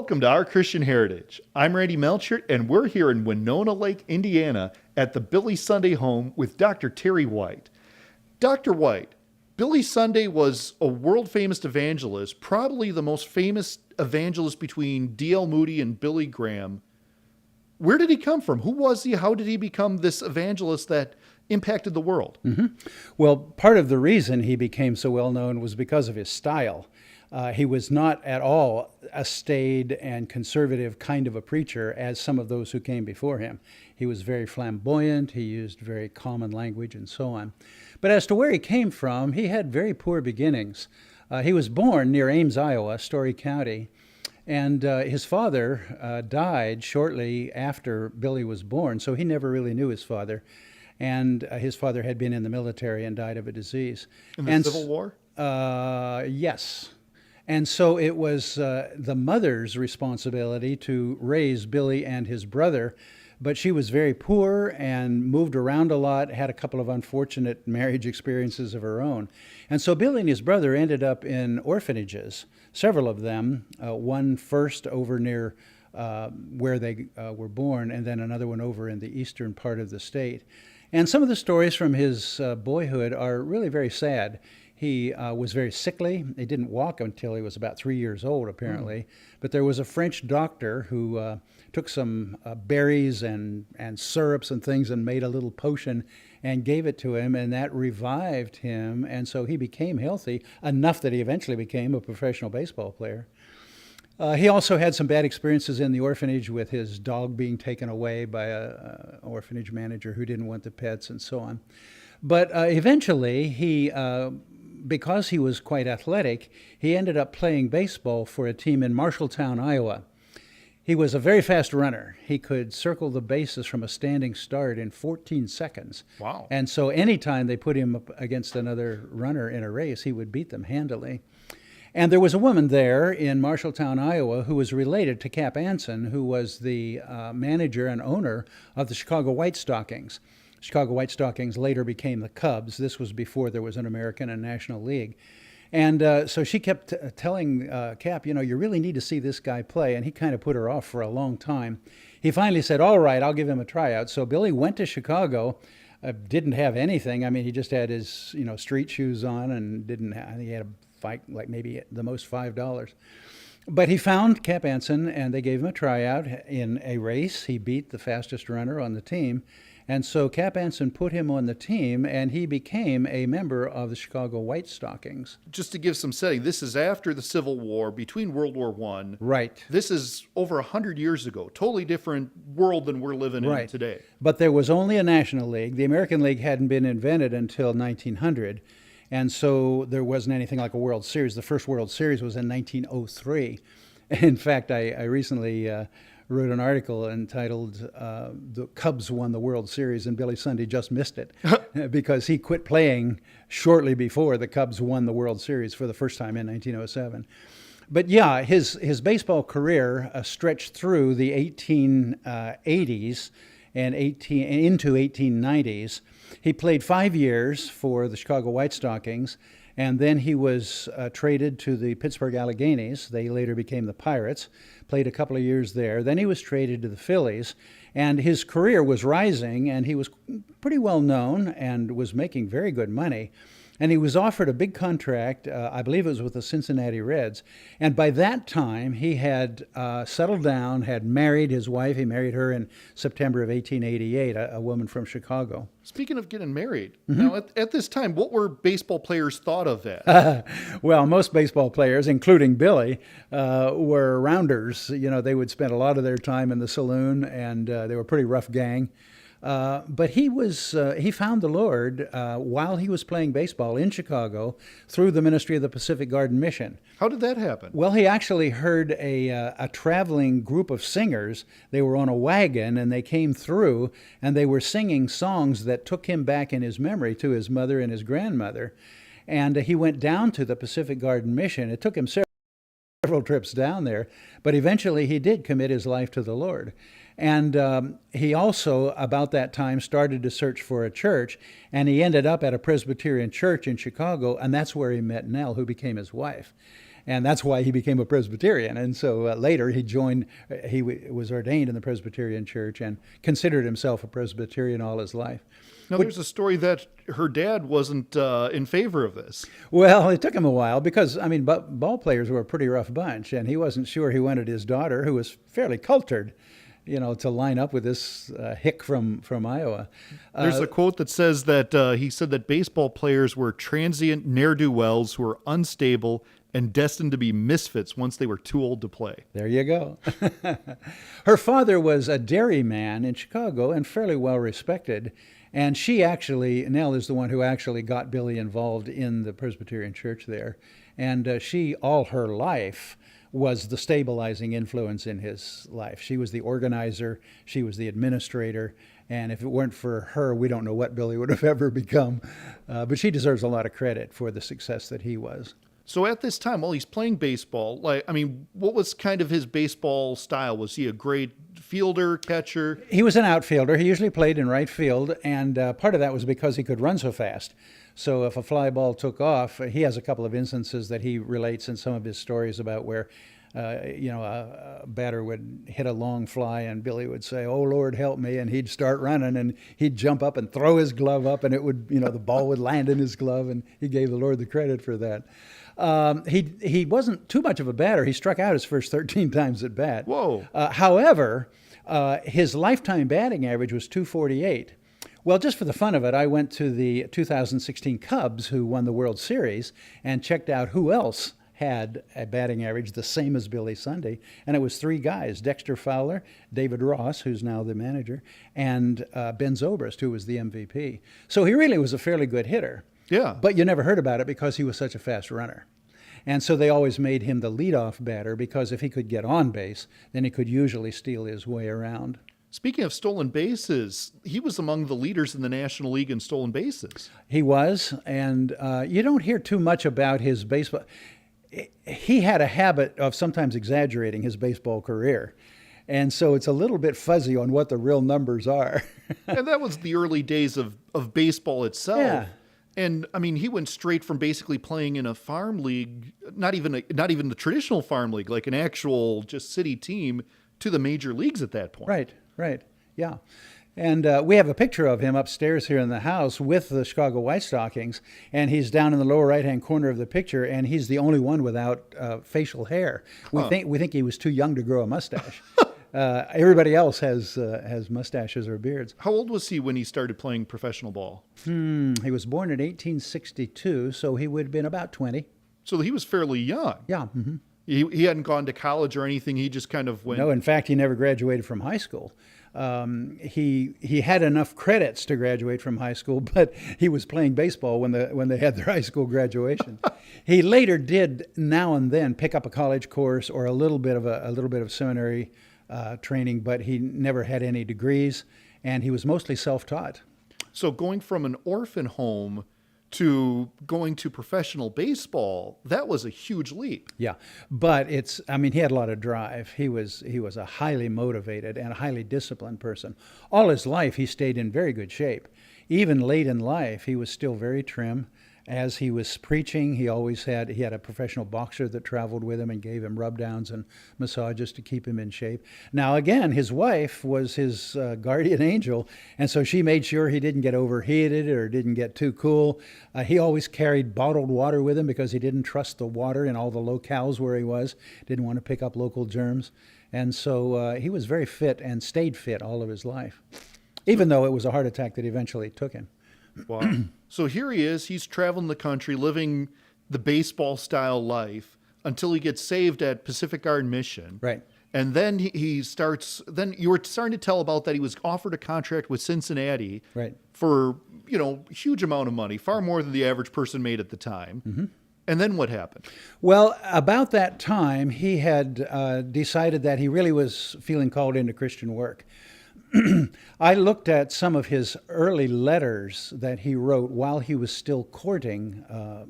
Welcome to Our Christian Heritage. I'm Randy Melchert, and we're here in Winona Lake, Indiana, at the Billy Sunday home with Dr. Terry White. Dr. White, Billy Sunday was a world-famous evangelist, probably the most famous evangelist between D.L. Moody and Billy Graham. Where did he come from? Who was he? How did he become this evangelist that impacted the world? Well, part of the reason he became so well known was because of his style. He was not at all a staid and conservative kind of a preacher as some of those who came before him. He was very flamboyant, he used very common language and so on. But as to where he came from, he had very poor beginnings. He was born near Ames, Iowa, Story County, and his father died shortly after Billy was born, so he never really knew his father. And his father had been in the military and died of a disease. In the Civil War? Yes. And so it was the mother's responsibility to raise Billy and his brother, but she was very poor and moved around a lot, had a couple of unfortunate marriage experiences of her own. And so Billy and his brother ended up in orphanages, several of them, one first over near where they were born, and then another one over in the eastern part of the state. And some of the stories from his boyhood are really very sad. He was very sickly. He didn't walk until he was about 3 years old, apparently. But there was a French doctor who took some berries and syrups and things and made a little potion and gave it to him, and that revived him. And so he became healthy enough that he eventually became a professional baseball player. He also had some bad experiences in the orphanage with his dog being taken away by an orphanage manager who didn't want the pets and so on. But eventually, because he was quite athletic, he ended up playing baseball for a team in Marshalltown, Iowa. He was a very fast runner. He could circle the bases from a standing start in 14 seconds. Wow. And so anytime they put him up against another runner in a race, he would beat them handily. And there was a woman there in Marshalltown, Iowa, who was related to Cap Anson, who was the manager and owner of the Chicago White Stockings. Chicago White Stockings later became the Cubs. This was before there was an American and National League. And so she kept telling Cap, you really need to see this guy play. And he kind of put her off for a long time. He finally said, all right, I'll give him a tryout. So Billy went to Chicago, didn't have anything. I mean, he just had his, street shoes on and he had a fight like maybe the most $5. But he found Cap Anson, and they gave him a tryout in a race. He beat the fastest runner on the team. And so Cap Anson put him on the team, and he became a member of the Chicago White Stockings. Just to give some setting, this is after the Civil War, between World War I. Right. This is over 100 years ago. Totally different world than we're living in today. But there was only a National League. The American League hadn't been invented until 1900. And so there wasn't anything like a World Series. The first World Series was in 1903. In fact, I recently wrote an article entitled The Cubs Won the World Series, and Billy Sunday just missed it because he quit playing shortly before the Cubs won the World Series for the first time in 1907. But yeah, his baseball career stretched through the 1880s and into 1890s. He played 5 years for the Chicago White Stockings, and then he was traded to the Pittsburgh Alleghenies. They later became the Pirates, played a couple of years there. Then he was traded to the Phillies, and his career was rising, and he was pretty well known and was making very good money. And he was offered a big contract, I believe it was with the Cincinnati Reds. And by that time, he had settled down, had married his wife. He married her in September of 1888, a woman from Chicago. Speaking of getting married, now at this time, what were baseball players thought of that? Well, most baseball players, including Billy, were rounders. They would spend a lot of their time in the saloon, and they were a pretty rough gang. But he found the Lord while he was playing baseball in Chicago through the ministry of the Pacific Garden Mission. How did that happen? Well, he actually heard a traveling group of singers. They were on a wagon, and they came through, and they were singing songs that took him back in his memory to his mother and his grandmother. And he went down to the Pacific Garden Mission. It took him several trips down there, but eventually he did commit his life to the Lord. And he also, about that time, started to search for a church, and he ended up at a Presbyterian church in Chicago, and that's where he met Nell, who became his wife. And that's why he became a Presbyterian. And so later he was ordained in the Presbyterian Church and considered himself a Presbyterian all his life. Now, there's a story that her dad wasn't in favor of this. Well, it took him a while because, I mean, ball players were a pretty rough bunch, and he wasn't sure he wanted his daughter, who was fairly cultured, to line up with this hick from Iowa. There's a quote that says that he said that baseball players were transient ne'er-do-wells who were unstable and destined to be misfits once they were too old to play. There you go. Her father was a dairyman in Chicago and fairly well respected. And Nell is the one who actually got Billy involved in the Presbyterian Church there. And she, all her life, was the stabilizing influence in his life. She was the organizer. She was the administrator. And if it weren't for her, we don't know what Billy would have ever become. But she deserves a lot of credit for the success that he was. So at this time, while he's playing baseball, what was kind of his baseball style? Was he a great fielder, catcher? He was an outfielder. He usually played in right field, and part of that was because he could run so fast. So if a fly ball took off, he has a couple of instances that he relates in some of his stories about where a batter would hit a long fly and Billy would say, "Oh, Lord, help me," and he'd start running and he'd jump up and throw his glove up and it would, the ball would land in his glove, and he gave the Lord the credit for that. He wasn't too much of a batter. He struck out his first 13 times at bat. Whoa. However, his lifetime batting average was .248. Well, just for the fun of it, I went to the 2016 Cubs, who won the World Series, and checked out who else had a batting average the same as Billy Sunday, and it was three guys: Dexter Fowler, David Ross, who's now the manager, and Ben Zobrist, who was the MVP. So he really was a fairly good hitter. Yeah. But you never heard about it because he was such a fast runner. And so they always made him the leadoff batter because if he could get on base, then he could usually steal his way around. Speaking of stolen bases, he was among the leaders in the National League in stolen bases. He was, and you don't hear too much about his baseball. He had a habit of sometimes exaggerating his baseball career. And so it's a little bit fuzzy on what the real numbers are. And that was the early days of baseball itself. Yeah. And he went straight from basically playing in a farm league, not even the traditional farm league, like an actual just city team, to the major leagues at that point. Right. Yeah. And we have a picture of him upstairs here in the house with the Chicago White Stockings, and he's down in the lower right-hand corner of the picture, and he's the only one without facial hair. We think he was too young to grow a mustache. Everybody else has mustaches or beards. How old was he when he started playing professional ball? He was born in 1862, so he would have been about 20. So he was fairly young. Yeah. Mm-hmm. He hadn't gone to college or anything. He just kind of went. No, in fact, he never graduated from high school. He had enough credits to graduate from high school, but he was playing baseball when they had their high school graduation. He later did now and then pick up a college course or a little bit of seminary training, but he never had any degrees, and he was mostly self-taught. So going from an orphan home to going to professional baseball, that was a huge leap. Yeah, but he had a lot of drive. He was a highly motivated and a highly disciplined person. All his life, he stayed in very good shape. Even late in life, he was still very trim. As he was preaching, he had a professional boxer that traveled with him and gave him rub-downs and massages to keep him in shape. Now, again, his wife was his guardian angel, and so she made sure he didn't get overheated or didn't get too cool. He always carried bottled water with him because he didn't trust the water in all the locales where he was, didn't want to pick up local germs. And so he was very fit and stayed fit all of his life, even though it was a heart attack that eventually took him. Wow. So here he is. He's traveling the country, living the baseball-style life until he gets saved at Pacific Garden Mission. Right. And then then you were starting to tell about that he was offered a contract with Cincinnati. Right. For, huge amount of money, far more than the average person made at the time. Mm-hmm. And then what happened? Well, about that time, he had decided that he really was feeling called into Christian work. I looked at some of his early letters that he wrote while he was still courting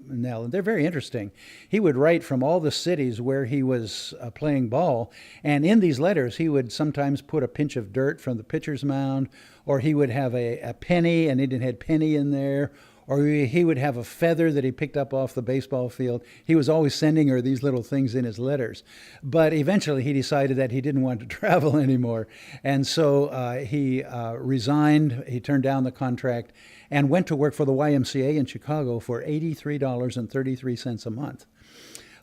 Nell, and they're very interesting. He would write from all the cities where he was playing ball, and in these letters he would sometimes put a pinch of dirt from the pitcher's mound, or he would have a penny, and it had penny in there, or he would have a feather that he picked up off the baseball field. He was always sending her these little things in his letters. But eventually he decided that he didn't want to travel anymore. And so he resigned, he turned down the contract, and went to work for the YMCA in Chicago for $83.33 a month.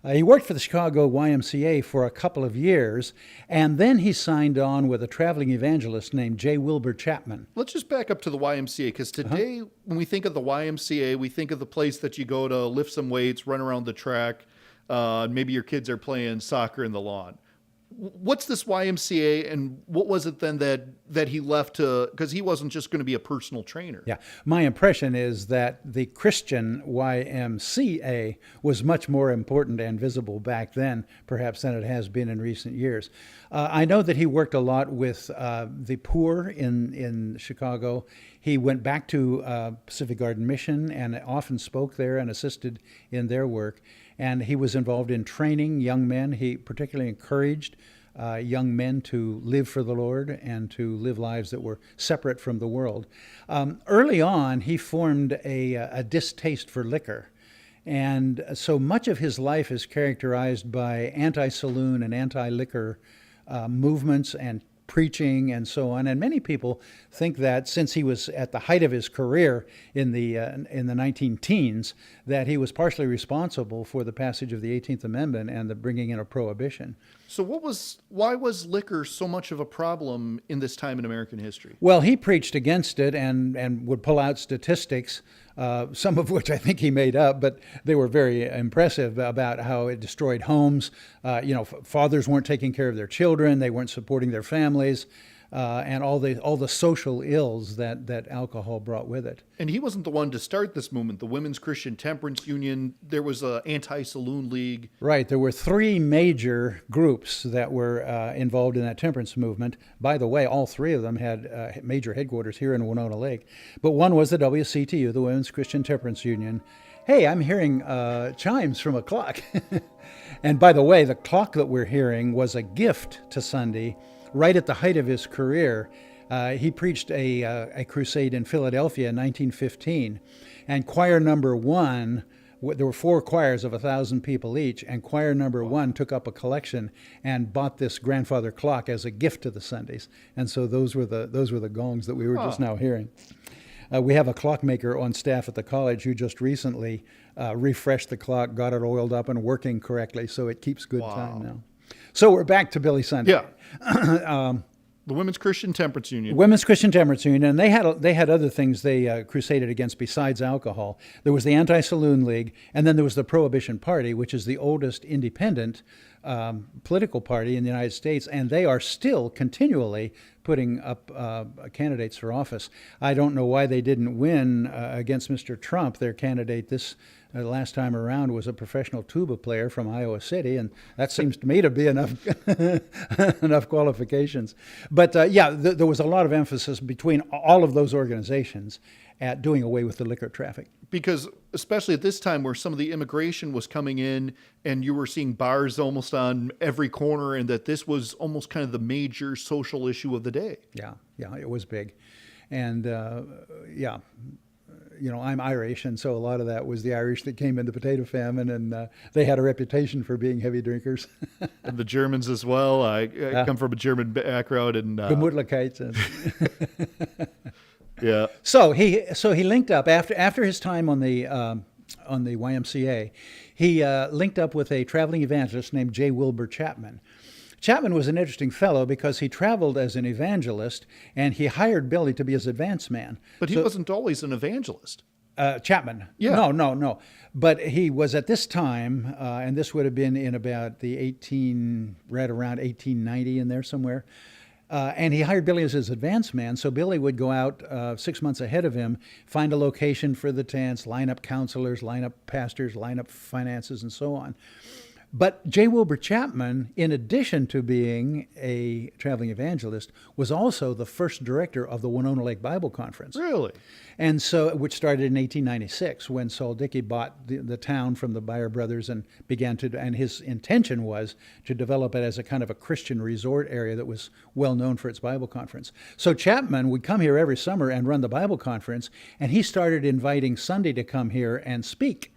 He worked for the Chicago YMCA for a couple of years, and then he signed on with a traveling evangelist named J. Wilbur Chapman. Let's just back up to the YMCA, because today, when we think of the YMCA, we think of the place that you go to lift some weights, run around the track, maybe your kids are playing soccer in the lawn. What's this YMCA, and what was it then that he left to, because he wasn't just going to be a personal trainer? Yeah, my impression is that the Christian YMCA was much more important and visible back then, perhaps, than it has been in recent years. I know that he worked a lot with the poor in Chicago. He went back to Pacific Garden Mission and often spoke there and assisted in their work. And he was involved in training young men. He particularly encouraged young men to live for the Lord and to live lives that were separate from the world. Early on, he formed a distaste for liquor. And so much of his life is characterized by anti-saloon and anti-liquor movements and preaching and so on. And many people think that since he was at the height of his career in the 19-teens, that he was partially responsible for the passage of the 18th Amendment and the bringing in of prohibition. So why was liquor so much of a problem in this time in American history? Well, he preached against it and would pull out statistics, some of which I think he made up, but they were very impressive about how it destroyed homes. Fathers weren't taking care of their children, they weren't supporting their families, and all the social ills that alcohol brought with it. And he wasn't the one to start this movement. The Women's Christian Temperance Union, there was an anti-saloon league. Right. There were three major groups that were involved in that temperance movement. By the way, all three of them had major headquarters here in Winona Lake. But one was the WCTU, the Women's Christian Temperance Union. Hey, I'm hearing chimes from a clock. And by the way, the clock that we're hearing was a gift to Sunday right at the height of his career. He preached a crusade in Philadelphia in 1915, and choir number one, there were four choirs of 1,000 people each, and choir number one took up a collection and bought this grandfather clock as a gift to the Sundays. And so those were the gongs that we were just now hearing. We have a clockmaker on staff at the college who just recently refreshed the clock, got it oiled up and working correctly, so it keeps good time now. So we're back to Billy Sunday. Yeah. The Women's Christian Temperance Union. Women's Christian Temperance Union, and they had other things they crusaded against besides alcohol. There was the Anti-Saloon League, and then there was the Prohibition Party, which is the oldest independent political party in the United States, and they are still continually putting up candidates for office. I don't know why they didn't win against Mr. Trump. Their candidate this last time around was a professional tuba player from Iowa City, and that seems to me to be enough enough qualifications. But there was a lot of emphasis between all of those organizations at doing away with the liquor traffic. Because especially at this time where some of the immigration was coming in and you were seeing bars almost on every corner, and that this was almost kind of the major social issue of the day. Yeah, it was big. And I'm Irish, and so a lot of that was the Irish that came in the potato famine, and they had a reputation for being heavy drinkers. And the Germans as well. I come from a German background. And Gemütlichkeit. Yeah. So he linked up after his time on the YMCA. He linked up with a traveling evangelist named J. Wilbur Chapman. Chapman was an interesting fellow because he traveled as an evangelist, and he hired Billy to be his advance man. But he wasn't always an evangelist. Chapman. Yeah. No. But he was at this time, and this would have been in about right around 1890 in there somewhere. And he hired Billy as his advance man, so Billy would go out 6 months ahead of him, find a location for the tents, line up counselors, line up pastors, line up finances, and so on. But J. Wilbur Chapman, in addition to being a traveling evangelist, was also the first director of the Winona Lake Bible Conference. Really? And so, which started in 1896 when Saul Dickey bought the town from the Beyer brothers and and his intention was to develop it as a kind of a Christian resort area that was well known for its Bible conference. So Chapman would come here every summer and run the Bible conference, and he started inviting Sunday to come here and speak.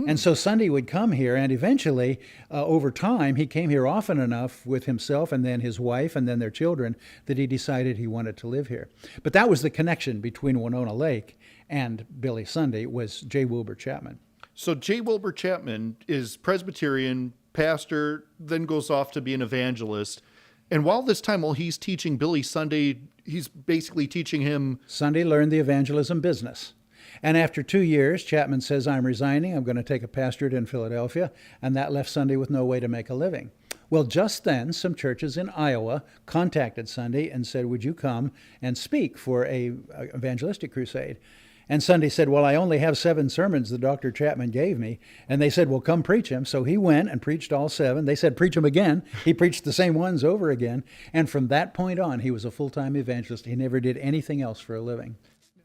And so Sunday would come here, and eventually, over time, he came here often enough with himself and then his wife and then their children that he decided he wanted to live here. But that was the connection between Winona Lake and Billy Sunday, was J. Wilbur Chapman. So J. Wilbur Chapman is Presbyterian, pastor, then goes off to be an evangelist. And while he's teaching Billy Sunday, he's basically teaching him... Sunday learned the evangelism business. And after 2 years, Chapman says, I'm resigning. I'm going to take a pastorate in Philadelphia. And that left Sunday with no way to make a living. Well, just then, some churches in Iowa contacted Sunday and said, would you come and speak for a evangelistic crusade? And Sunday said, well, I only have 7 sermons that Dr. Chapman gave me. And they said, well, come preach them. So he went and preached all 7. They said, preach them again. He preached the same ones over again. And from that point on, he was a full-time evangelist. He never did anything else for a living.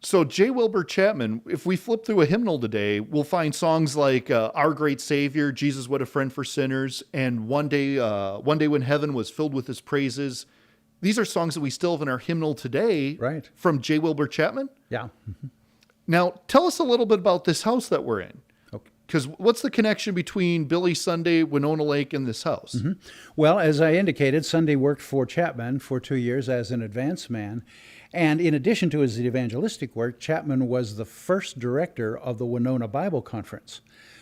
So J. Wilbur Chapman, if we flip through a hymnal today, we'll find songs like Our Great Savior, Jesus, What a Friend for Sinners, and One Day When Heaven Was Filled with His Praises. These are songs that we still have in our hymnal today, right, from J. Wilbur Chapman? Yeah. Now, tell us a little bit about this house that we're in. Because what's the connection between Billy Sunday, Winona Lake, and this house? Well, as I indicated, Sunday worked for Chapman for 2 years as an advance man. And in addition to his evangelistic work, Chapman was the first director of the Winona Bible Conference.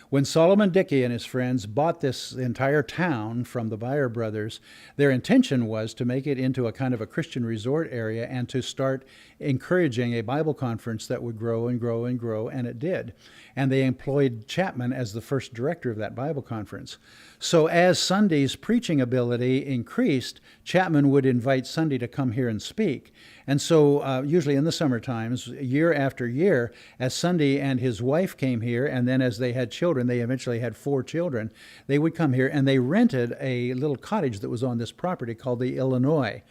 When Solomon Dickey and his friends bought this entire town from the Beyer brothers, their intention was to make it into a kind of a Christian resort area and to start encouraging a Bible conference that would grow and grow and grow, and it did. And they employed Chapman as the first director of that Bible conference. So as Sunday's preaching ability increased, Chapman would invite Sunday to come here and speak. And so usually in the summer times, year after year, as Sunday and his wife came here, and then as they had children, they eventually had 4 children, they would come here and they rented a little cottage that was on this property called the Illinois.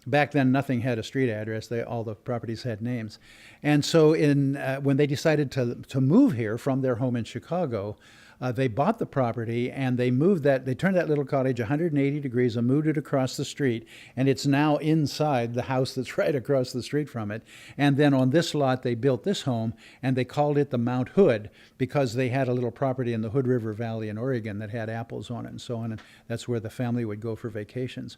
Back then, nothing had a street address. All the properties had names. And so when they decided to move here from their home in Chicago, they bought the property and they turned that little cottage 180 degrees and moved it across the street. And it's now inside the house that's right across the street from it. And then on this lot, they built this home and they called it the Mount Hood because they had a little property in the Hood River Valley in Oregon that had apples on it and so on. And that's where the family would go for vacations.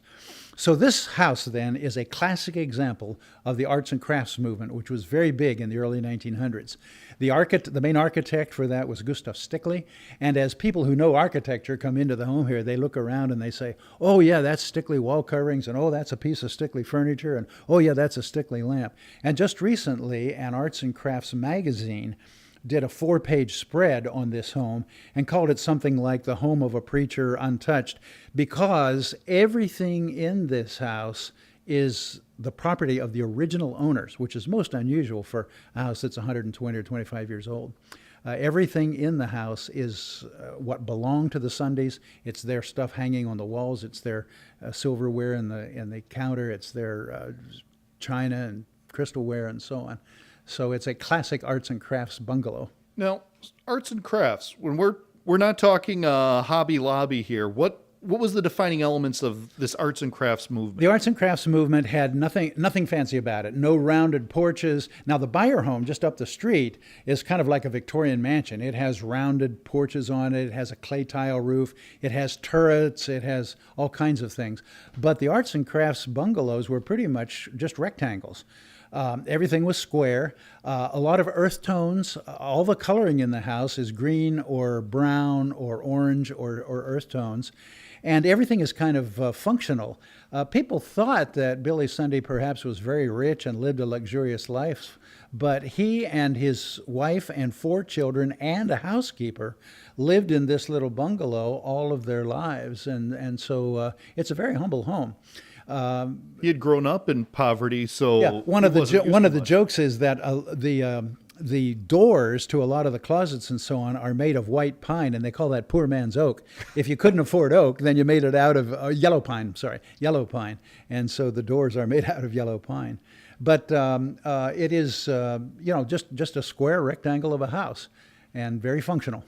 So this house then is a classic example of the arts and crafts movement, which was very big in the early 1900s. The main architect for that was Gustav Stickley. And as people who know architecture come into the home here, they look around and they say, oh, yeah, that's Stickley wall coverings, and oh, that's a piece of Stickley furniture, and oh, yeah, that's a Stickley lamp. And just recently, an Arts and Crafts magazine did a 4-page spread on this home and called it something like the home of a preacher untouched, because everything in this house is the property of the original owners, which is most unusual for a house that's 120 or 25 years old. Everything in the house is what belonged to the Sundays. It's their stuff hanging on the walls. It's their silverware in the counter. It's their china and crystalware and so on. So it's a classic arts and crafts bungalow. Now, arts and crafts, when we're not talking Hobby Lobby here, what was the defining elements of this arts and crafts movement? The arts and crafts movement had nothing fancy about it. No rounded porches. Now, the Beyer home just up the street is kind of like a Victorian mansion. It has rounded porches on it. It has a clay tile roof. It has turrets. It has all kinds of things. But the arts and crafts bungalows were pretty much just rectangles. Everything was square, a lot of earth tones. All the coloring in the house is green or brown or orange or earth tones. And everything is kind of functional. People thought that Billy Sunday perhaps was very rich and lived a luxurious life, but he and his wife and 4 children and a housekeeper lived in this little bungalow all of their lives. And so it's a very humble home. He had grown up in poverty, so yeah. One of the jokes is that the doors to a lot of the closets and so on are made of white pine, and they call that poor man's oak. If you couldn't afford oak, then you made it out of yellow pine. Yellow pine, and so the doors are made out of yellow pine. But it is, just a square rectangle of a house, and very functional.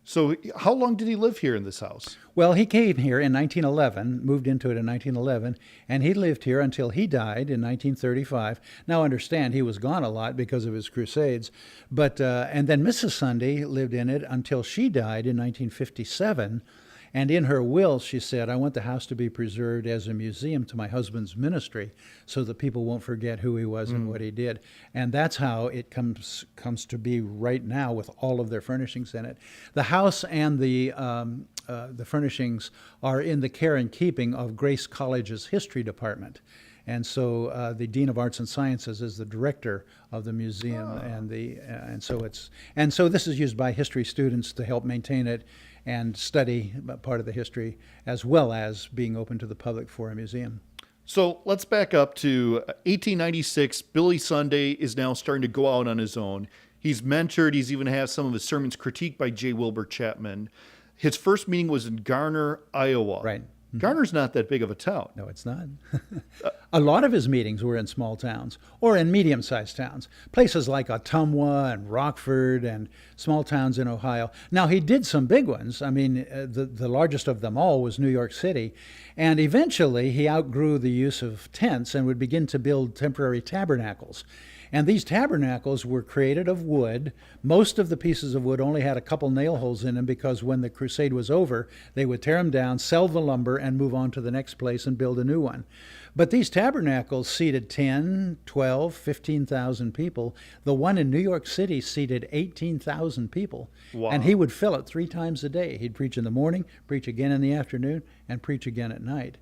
So how long did he live here in this house? Well, he came here in 1911, moved into it in 1911, and he lived here until he died in 1935. Now, understand, he was gone a lot because of his crusades, but and then Mrs. Sunday lived in it until she died in 1957. And in her will, she said, I want the house to be preserved as a museum to my husband's ministry so that people won't forget who he was and what he did. And that's how it comes to be right now with all of their furnishings in it. The house and the furnishings are in the care and keeping of Grace College's history department. And so the Dean of Arts and Sciences is the director of the museum, and so this is used by history students to help maintain it and study part of the history, as well as being open to the public for a museum. So let's back up to 1896. Billy Sunday is now starting to go out on his own. He's mentored. He's even had some of his sermons critiqued by J. Wilbur Chapman. His first meeting was in Garner, Iowa. Right. Garner's not that big of a town. No, it's not. A lot of his meetings were in small towns or in medium-sized towns, places like Ottumwa and Rockford and small towns in Ohio. Now, he did some big ones. I mean, the largest of them all was New York City. And eventually, he outgrew the use of tents and would begin to build temporary tabernacles. And these tabernacles were created of wood. Most of the pieces of wood only had a couple nail holes in them because when the crusade was over, they would tear them down, sell the lumber, and move on to the next place and build a new one. But these tabernacles seated 10, 12, 15,000 people. The one in New York City seated 18,000 people. Wow. And he would fill it 3 times a day. He'd preach in the morning, preach again in the afternoon, and preach again at night.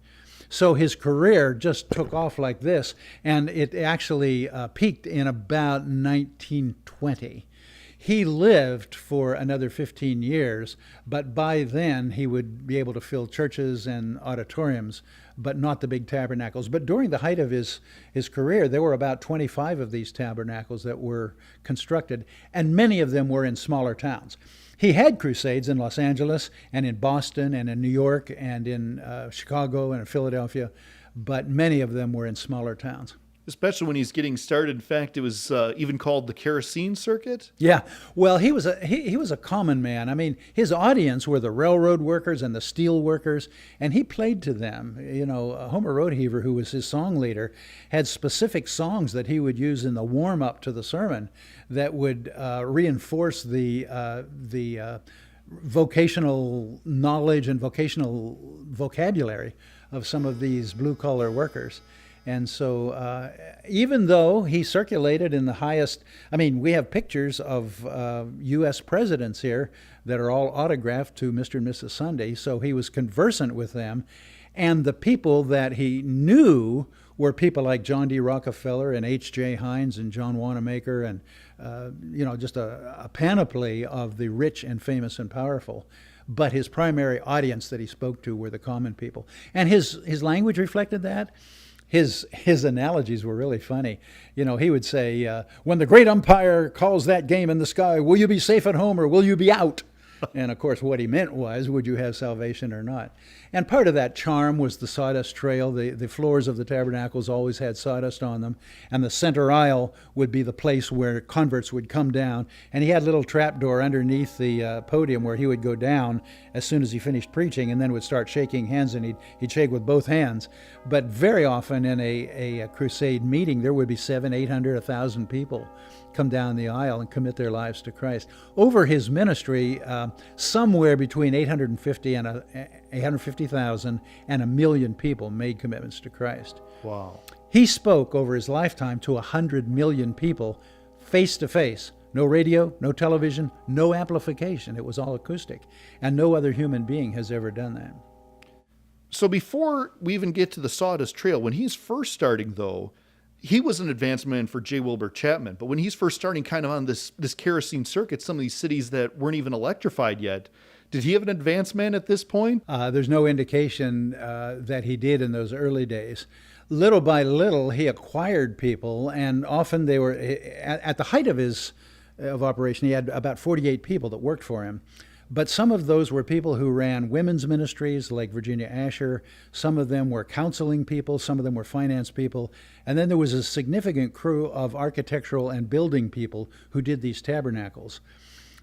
So his career just took off like this, and it actually peaked in about 1920. He lived for another 15 years, but by then he would be able to fill churches and auditoriums, but not the big tabernacles. But during the height of his career, there were about 25 of these tabernacles that were constructed, and many of them were in smaller towns. He had crusades in Los Angeles and in Boston and in New York and in Chicago and in Philadelphia, but many of them were in smaller towns. Especially when he's getting started. In fact, it was even called the kerosene circuit. Yeah, well, he was a common man. I mean, his audience were the railroad workers and the steel workers, and he played to them. You know, Homer Roadheaver, who was his song leader, had specific songs that he would use in the warm-up to the sermon that would reinforce the vocational knowledge and vocational vocabulary of some of these blue-collar workers. And so even though he circulated in the highest, I mean, we have pictures of U.S. presidents here that are all autographed to Mr. and Mrs. Sunday, so he was conversant with them. And the people that he knew were people like John D. Rockefeller and H.J. Heinz and John Wanamaker and, just a panoply of the rich and famous and powerful. But his primary audience that he spoke to were the common people. And his language reflected that. His analogies were really funny. You know, he would say, when the great umpire calls that game in the sky, will you be safe at home or will you be out? And of course, what he meant was, would you have salvation or not? And part of that charm was the sawdust trail. The floors of the tabernacles always had sawdust on them. And the center aisle would be the place where converts would come down. And he had a little trapdoor underneath the podium where he would go down as soon as he finished preaching and then would start shaking hands, and he'd shake with both hands. But very often in a crusade meeting, there would be 700, 800, 1,000 people come down the aisle and commit their lives to Christ. Over his ministry, somewhere between 850,000 and 1 million people made commitments to Christ. Wow. He spoke over his lifetime to 100 million people face to face. No radio, no television, no amplification. It was all acoustic. And no other human being has ever done that. So before we even get to the sawdust trail, when he's first starting, though, he was an advanced man for J. Wilbur Chapman. But when he's first starting kind of on this kerosene circuit, some of these cities that weren't even electrified yet, did he have an advanced man at this point? There's no indication that he did in those early days. little by little, he acquired people, and often they were at the height of his of operation. He had about 48 people that worked for him, but some of those were people who ran women's ministries, like Virginia Asher. Some of them were counseling people. Some of them were finance people, and then there was a significant crew of architectural and building people who did these tabernacles.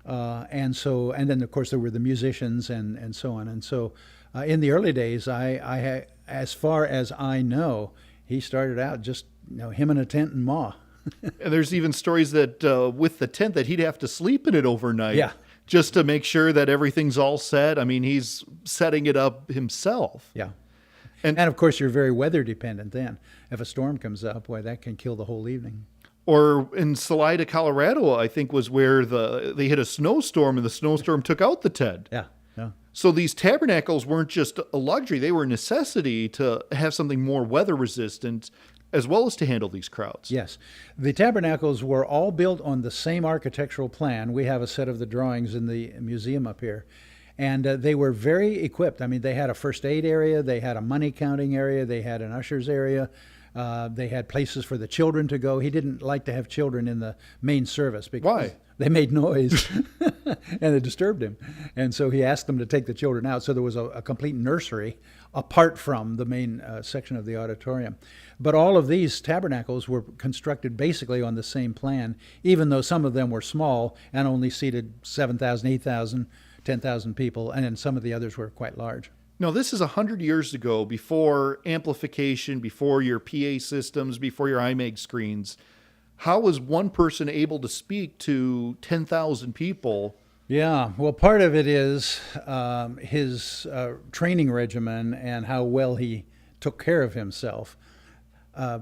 And then of course there were the musicians and so on. And so in the early days, as far as I know, he started out just him in a tent and Ma. And there's even stories that with the tent that he'd have to sleep in it overnight. Yeah. Just to make sure that everything's all set. I mean, he's setting it up himself. Yeah. And of course, you're very weather dependent then. If a storm comes up, boy, that can kill the whole evening. Or in Salida, Colorado, I think was where they hit a snowstorm and the snowstorm took out the tent. Yeah. Yeah. So these tabernacles weren't just a luxury. They were a necessity to have something more weather resistant as well as to handle these crowds. Yes. The tabernacles were all built on the same architectural plan. We have a set of the drawings in the museum up here. And they were very equipped. I mean, they had a first aid area, they had a money counting area, they had an ushers area. They had places for the children to go. He didn't like to have children in the main service because Why? They made noise and it disturbed him. And so he asked them to take the children out. So there was a complete nursery apart from the main section of the auditorium. But all of these tabernacles were constructed basically on the same plan, even though some of them were small and only seated 7,000, 8,000, 10,000 people, and then some of the others were quite large. No, this is 100 years ago, before amplification, before your PA systems, before your IMAG screens. How was one person able to speak to 10,000 people? Yeah, well, part of it is his training regimen and how well he took care of himself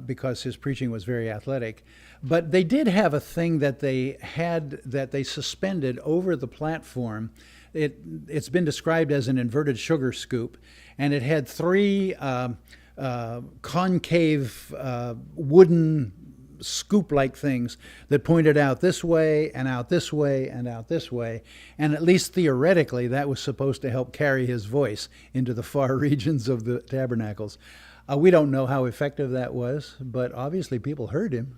because his preaching was very athletic. But they did have a thing that they suspended over the platform. It's been described as an inverted sugar scoop, and it had three concave wooden scoop-like things that pointed out this way and out this way and out this way. And at least theoretically, that was supposed to help carry his voice into the far regions of the tabernacles. We don't know how effective that was, but obviously people heard him.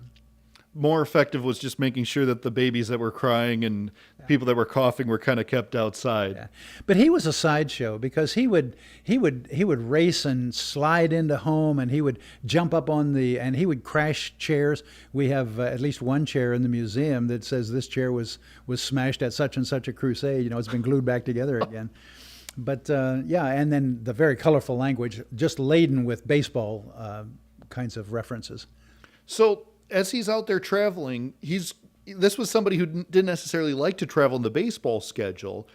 More effective was just making sure that the babies that were crying and people that were coughing were kind of kept outside. Yeah. But he was a sideshow because he would race and slide into home, and he would jump up and he would crash chairs. We have at least one chair in the museum that says this chair was smashed at such and such a crusade. It's been glued back together again. But and then the very colorful language, just laden with baseball kinds of references. So as he's out there traveling, this was somebody who didn't necessarily like to travel in the baseball schedule.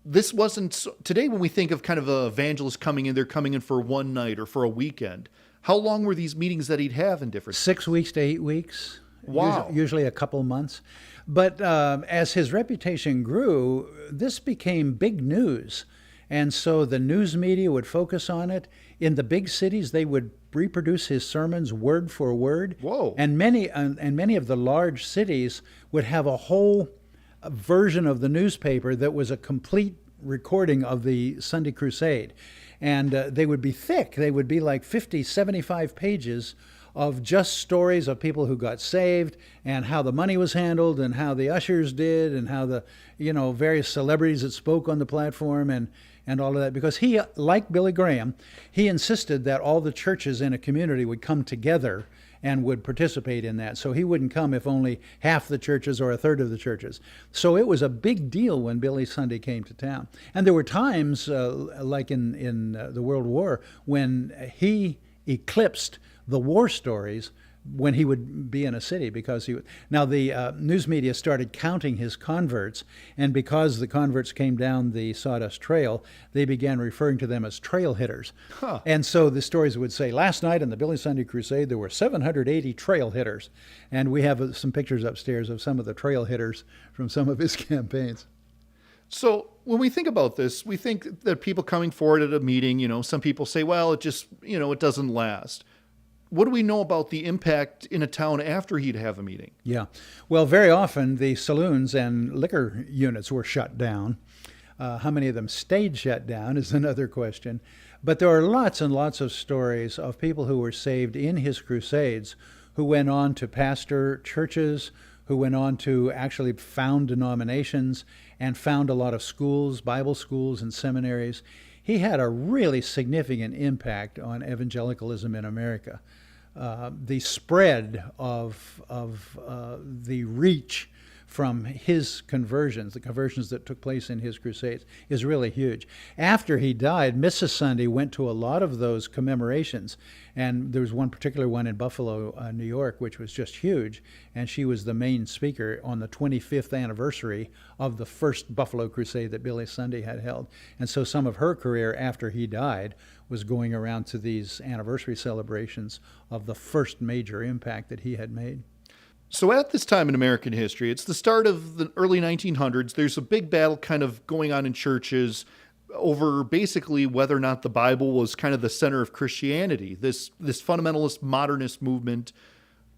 This wasn't today when we think of kind of an evangelist coming in, they're coming in for one night or for a weekend. How long were these meetings that he'd have in different 6 weeks to 8 weeks. Wow. Usually a couple months. But as his reputation grew, this became big news. And so the news media would focus on it. In the big cities, they would reproduce his sermons word for word. Whoa. And many of the large cities would have a whole version of the newspaper that was a complete recording of the Sunday Crusade. And they would be thick. They would be like 50, 75 pages of just stories of people who got saved and how the money was handled and how the ushers did and how the various celebrities that spoke on the platform and all of that. Because he, like Billy Graham, he insisted that all the churches in a community would come together and would participate in that. So he wouldn't come if only half the churches or a third of the churches. So it was a big deal when Billy Sunday came to town. And there were times, like in the World War, when he eclipsed the war stories when he would be in a city, because now the news media started counting his converts, and because the converts came down the Sawdust Trail, they began referring to them as trail hitters. Huh. And so the stories would say, last night in the Billy Sunday Crusade, there were 780 trail hitters. And we have some pictures upstairs of some of the trail hitters from some of his campaigns. So when we think about this, we think that people coming forward at a meeting, some people say, well, it just, it doesn't last. What do we know about the impact in a town after he'd have a meeting? Yeah. Well, very often the saloons and liquor units were shut down. How many of them stayed shut down is another question. But there are lots and lots of stories of people who were saved in his crusades, who went on to pastor churches, who went on to actually found denominations and found a lot of schools, Bible schools and seminaries. He had a really significant impact on evangelicalism in America. The spread of the reach from his conversions, the conversions that took place in his crusades, is really huge. After he died, Mrs. Sunday went to a lot of those commemorations, and there was one particular one in Buffalo, New York, which was just huge, and she was the main speaker on the 25th anniversary of the first Buffalo Crusade that Billy Sunday had held. And so some of her career after he died was going around to these anniversary celebrations of the first major impact that he had made. So at this time in American history, it's the start of the early 1900s. There's a big battle kind of going on in churches over basically whether or not the Bible was kind of the center of Christianity, this fundamentalist modernist movement.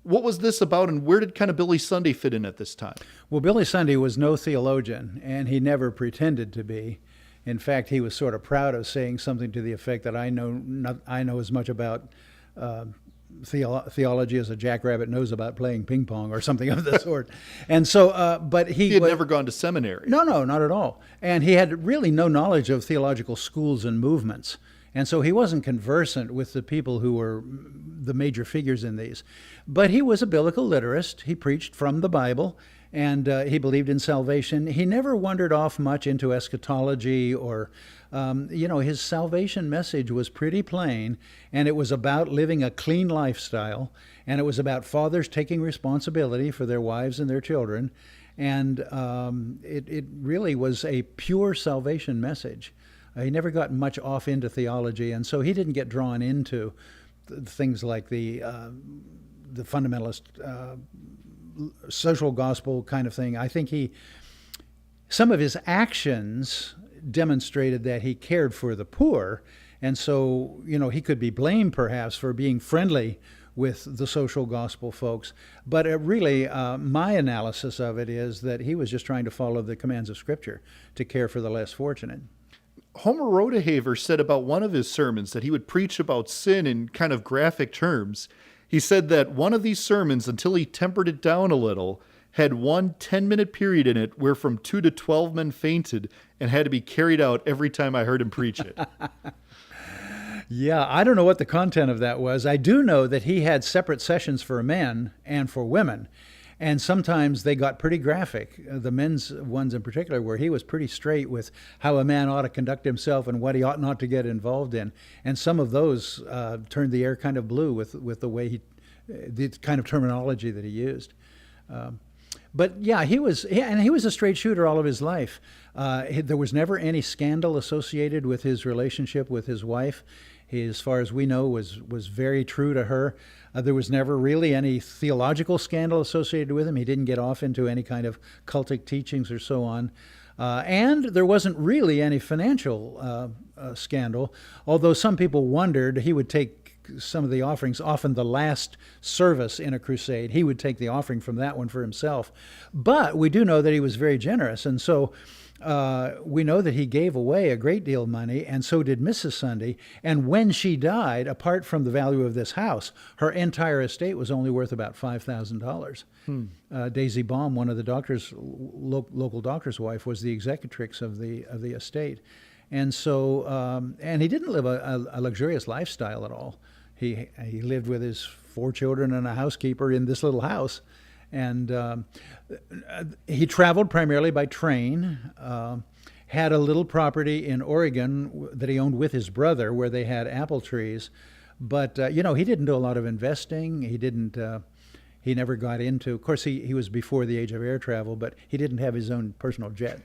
What was this about, and where did kind of Billy Sunday fit in at this time? Well, Billy Sunday was no theologian, and he never pretended to be. In fact, he was sort of proud of saying something to the effect that I know as much about theology as a jackrabbit knows about playing ping pong, or something of the sort. And so, but he had never gone to seminary. No, not at all. And he had really no knowledge of theological schools and movements. And so he wasn't conversant with the people who were the major figures in these. But he was a biblical literist. He preached from the Bible, and he believed in salvation. He never wandered off much into eschatology or, his salvation message was pretty plain, and it was about living a clean lifestyle, and it was about fathers taking responsibility for their wives and their children, and it really was a pure salvation message. He never got much off into theology, and so he didn't get drawn into things like the fundamentalist social gospel kind of thing. I think some of his actions demonstrated that he cared for the poor, and so he could be blamed perhaps for being friendly with the social gospel folks. But really, my analysis of it is that he was just trying to follow the commands of Scripture to care for the less fortunate. Homer Rodehaver said about one of his sermons that he would preach about sin in kind of graphic terms. He said that one of these sermons, until he tempered it down a little, had one 10-minute period in it where from 2 to 12 men fainted and had to be carried out every time I heard him preach it. Yeah, I don't know what the content of that was. I do know that he had separate sessions for men and for women. And sometimes they got pretty graphic, the men's ones in particular, where he was pretty straight with how a man ought to conduct himself and what he ought not to get involved in. And some of those turned the air kind of blue with the way the kind of terminology that he used. But yeah, he was a straight shooter all of his life. There was never any scandal associated with his relationship with his wife. He, as far as we know, was very true to her. There was never really any theological scandal associated with him. He didn't get off into any kind of cultic teachings or so on. And there wasn't really any financial scandal, although some people wondered. He would take some of the offerings, often the last service in a crusade. He would take the offering from that one for himself. But we do know that he was very generous, and so we know that he gave away a great deal of money, and so did Mrs. Sunday. And when she died, apart from the value of this house, her entire estate was only worth about $5,000. Daisy Baum, one of the local doctor's wife, was the executrix of the estate. And so, and he didn't live a luxurious lifestyle at all. He lived with his 4 children and a housekeeper in this little house. And he traveled primarily by train, had a little property in Oregon that he owned with his brother where they had apple trees. But, he didn't do a lot of investing. He never got into, of course, he was before the age of air travel, but he didn't have his own personal jet.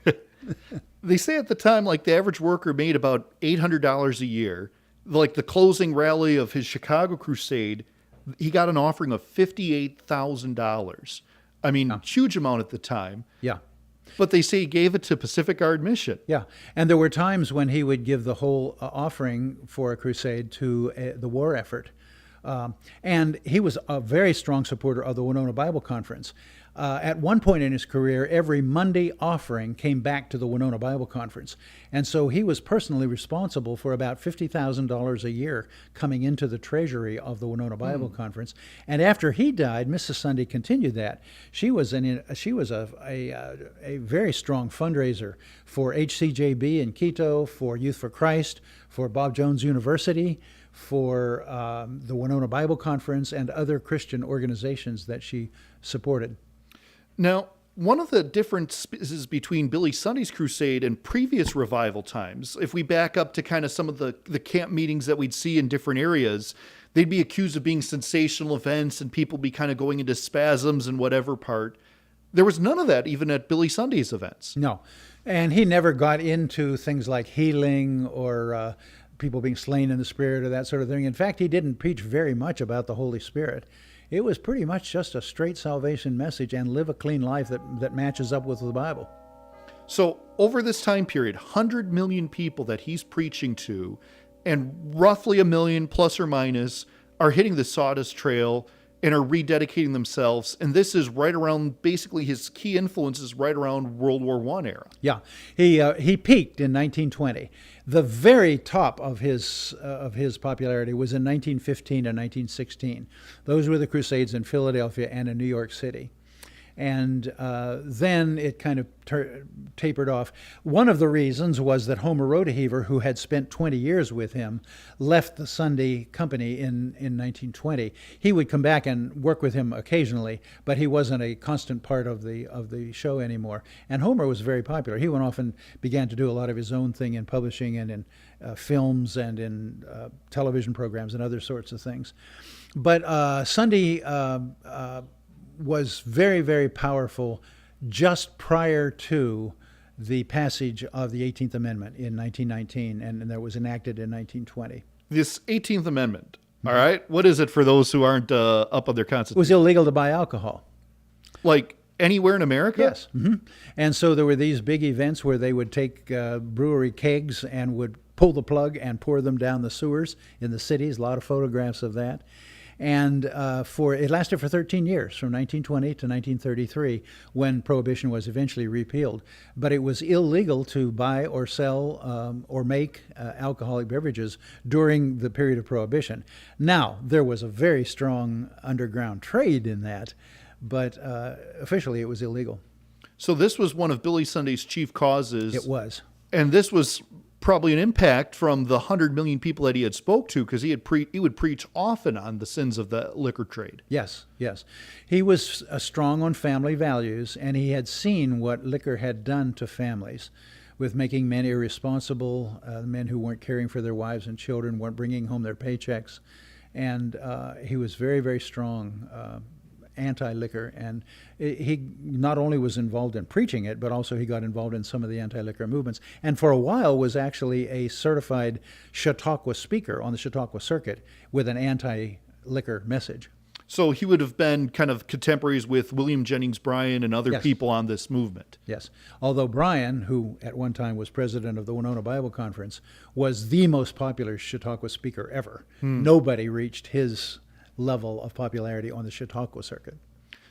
They say at the time, like, the average worker made about $800 a year. Like the closing rally of his Chicago crusade, he got an offering of $58,000. I mean, huge amount at the time. Yeah. But they say he gave it to Pacific Guard Mission. Yeah. And there were times when he would give the whole offering for a crusade to the war effort. And he was a very strong supporter of the Winona Bible Conference. At one point in his career, every Monday offering came back to the Winona Bible Conference. And so he was personally responsible for about $50,000 a year coming into the treasury of the Winona Bible Conference. And after he died, Mrs. Sunday continued that. She was a very strong fundraiser for HCJB in Quito, for Youth for Christ, for Bob Jones University, for the Winona Bible Conference, and other Christian organizations that she supported. Now, one of the differences between Billy Sunday's crusade and previous revival times, if we back up to kind of some of the camp meetings that we'd see in different areas, they'd be accused of being sensational events and people be kind of going into spasms and whatever part. There was none of that even at Billy Sunday's events. No. And he never got into things like healing or people being slain in the Spirit or that sort of thing. In fact, he didn't preach very much about the Holy Spirit. It was pretty much just a straight salvation message and live a clean life that matches up with the Bible. So over this time period, 100 million people that he's preaching to, and roughly 1 million plus or minus are hitting the Sawdust Trail and are rededicating themselves. And this is right around, basically his key influences right around World War I era. Yeah, he peaked in 1920. The very top of his popularity was in 1915 and 1916. Those were the Crusades in Philadelphia and in New York City. And then it kind of tapered off. One of the reasons was that Homer Rodeheaver, who had spent 20 years with him, left the Sunday company in 1920. He would come back and work with him occasionally, but he wasn't a constant part of the show anymore. And Homer was very popular. He went off and began to do a lot of his own thing in publishing and in films and in television programs and other sorts of things. But Sunday was very, very powerful just prior to the passage of the 18th Amendment in 1919, and that was enacted in 1920. This 18th Amendment, all right, what is it for those who aren't up on their It Constitution? was illegal to buy alcohol. Like anywhere in America? Yes. And so there were these big events where they would take brewery kegs and would pull the plug and pour them down the sewers in the cities. A lot of photographs of that. And it lasted for 13 years, from 1920 to 1933, when Prohibition was eventually repealed. But it was illegal to buy or sell or make alcoholic beverages during the period of Prohibition. Now, there was a very strong underground trade in that, but officially it was illegal. So this was one of Billy Sunday's chief causes. It was. And this was probably an impact from the 100 million people that he had spoke to, because he would preach often on the sins of the liquor trade. Yes. He was strong on family values, and he had seen what liquor had done to families, with making men irresponsible, men who weren't caring for their wives and children, weren't bringing home their paychecks. And he was very, very strong anti-liquor, and he not only was involved in preaching it, but also he got involved in some of the anti-liquor movements, and for a while was actually a certified Chautauqua speaker on the Chautauqua circuit with an anti-liquor message. So he would have been kind of contemporaries with William Jennings Bryan and other people on this movement. Yes. Although Bryan, who at one time was president of the Winona Bible Conference, was the most popular Chautauqua speaker ever. Nobody reached his level of popularity on the Chautauqua circuit.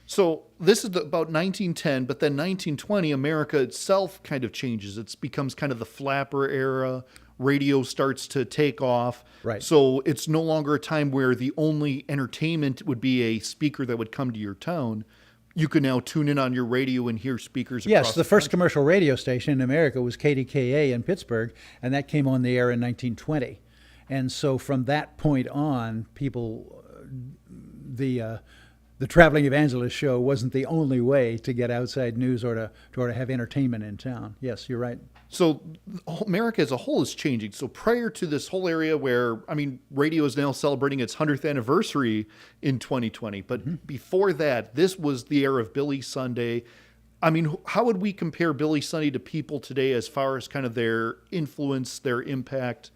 So this is about 1910, but then 1920, America itself kind of changes. It becomes kind of the flapper era. Radio starts to take off. Right. So it's no longer a time where the only entertainment would be a speaker that would come to your town. You can now tune in on your radio and hear speakers across Yes, the first commercial radio station in America was KDKA in Pittsburgh, and that came on the air in 1920. And so from that point on, the traveling evangelist show wasn't the only way to get outside news or to have entertainment in town. Yes, you're right. So America as a whole is changing. So prior to this whole area where, radio is now celebrating its 100th anniversary in 2020. But before that, this was the era of Billy Sunday. How would we compare Billy Sunday to people today as far as kind of their influence, their impact?